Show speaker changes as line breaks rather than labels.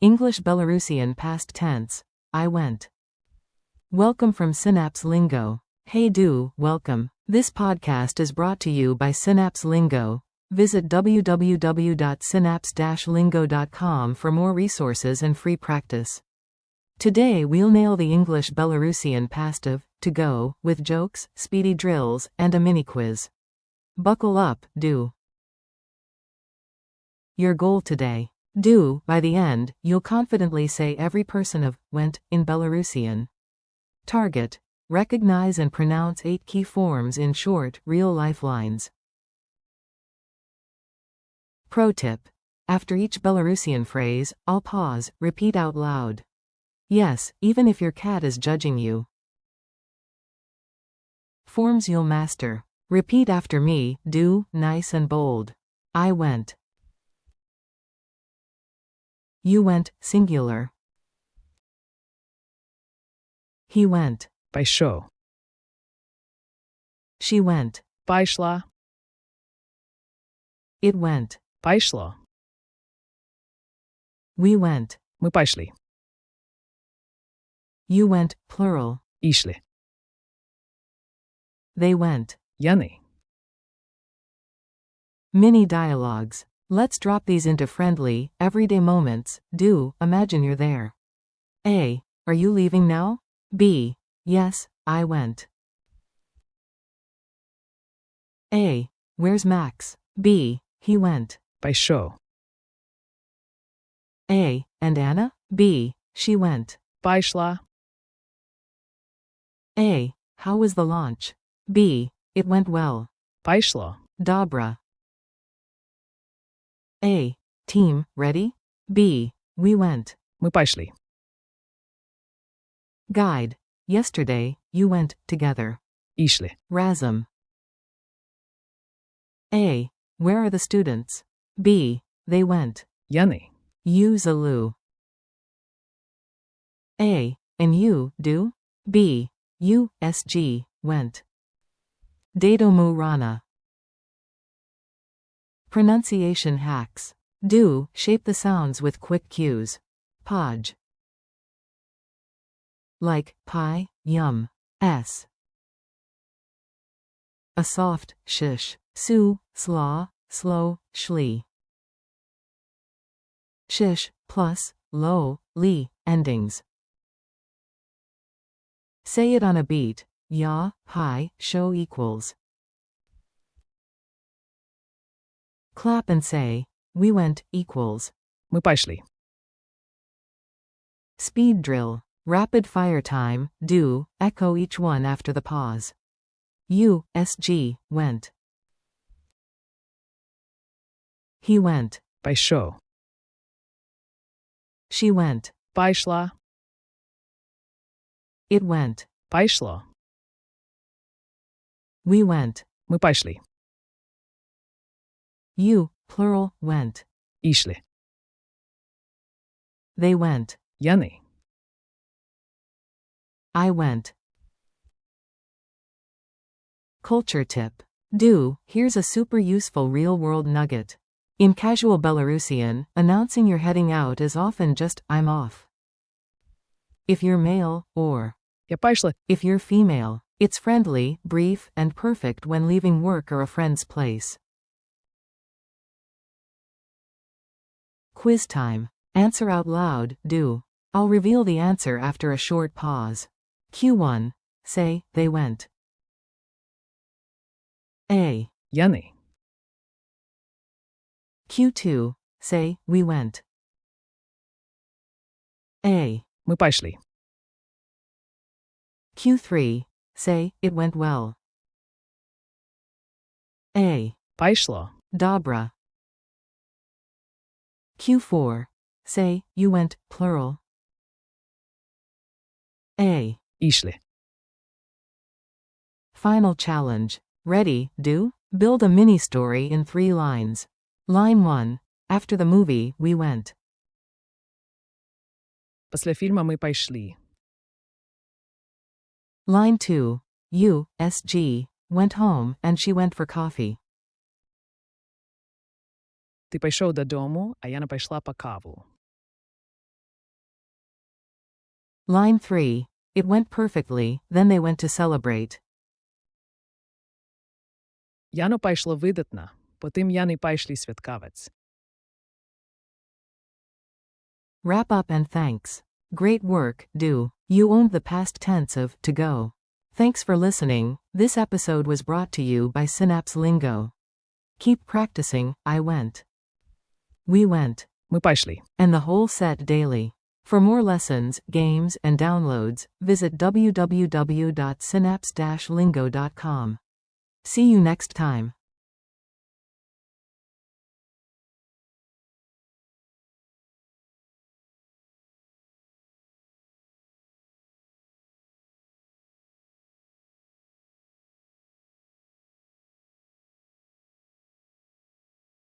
English Belarusian past tense. I went. Welcome from Synapse Lingo. Hey welcome. This podcast is brought to you by Synapse Lingo. Visit www.synapse-lingo.com for more resources and free practice. Today we'll nail the English Belarusian past of to go with jokes, speedy drills, and a mini quiz. Buckle up, Your goal today. By the end, you'll confidently say every person of went in Belarusian. Target. Recognize and pronounce 8 key forms in short, real-life lines. Pro tip. After each Belarusian phrase, I'll pause, repeat out loud. Yes, even if your cat is judging you. Forms you'll master. Repeat after me, nice and bold. I went. You went, singular. He went.
Пошел.
She went.
Пошла.
It went.
Пошло.
We went.
Мы пошли.
You went, plural.
Išli.
They went.
Яны.
Mini dialogues. Let's drop these into friendly, everyday moments. Imagine you're there. A. Are you leaving now? B. Yes, I went. A. Where's Max? B. He went.
Пошел.
A. And Anna? B. She went.
Пошла.
A. How was the launch? B. It went well.
Пошло.
Dobra. A. Team, ready? B. We went.
Мы пошли.
Guide. Yesterday, you went together.
Išli.
Razum. A. Where are the students? B. They went.
Яны.
Use a loo. A. And you, B. You, SG, went. Datomu rana. Pronunciation hacks. Shape the sounds with quick cues. Podge. Like, pie, yum. S. A soft, shish. Su, slaw, slow, shli. Shish, plus, lo, li, endings. Say it on a beat. Ya, hi, show equals. Clap and say, we went, equals.
Мы пошли.
Speed drill. Rapid fire time. Echo each one after the pause. You, SG, went. He went.
Пошел.
She went.
Пошла.
It went.
Пошло.
We went.
Мы пошли.
You, plural, went.
Išli.
They went.
Яны.
I went. Culture tip. Here's a super useful real-world nugget. In casual Belarusian, announcing you're heading out is often just, I'm off. If you're male, or
Я пошла.
if you're female, it's friendly, brief, and perfect when leaving work or a friend's place. Quiz time. Answer out loud, I'll reveal the answer after a short pause. Q1. Say, they went. A.
Яны.
Q2. Say, we went. A.
Мы пошли.
Q3. Say, it went well. A.
Пошло.
Dobra. Q4. Say, you went, plural. A.
Išli.
Final challenge. Ready, Build a mini story in 3 lines. Line 1. After the movie, we went.
После фильма мы пошли.
Line 2. You, SG, went home and she went for coffee.
Ти пішов додому, а я не пішла по каву.
Line 3. It went perfectly, then they went to celebrate.
Яно пайшло видатно, потым яны пайшлі святкаваць.
Wrap up and thanks. Great work, do. You owned the past tense of to go. Thanks for listening. This episode was brought to you by Synapse Lingo. Keep practicing. I went. We went.
Ми пайшлі.
And the whole set daily. For more lessons, games, and downloads, visit www.synapse-lingo.com. See you next time.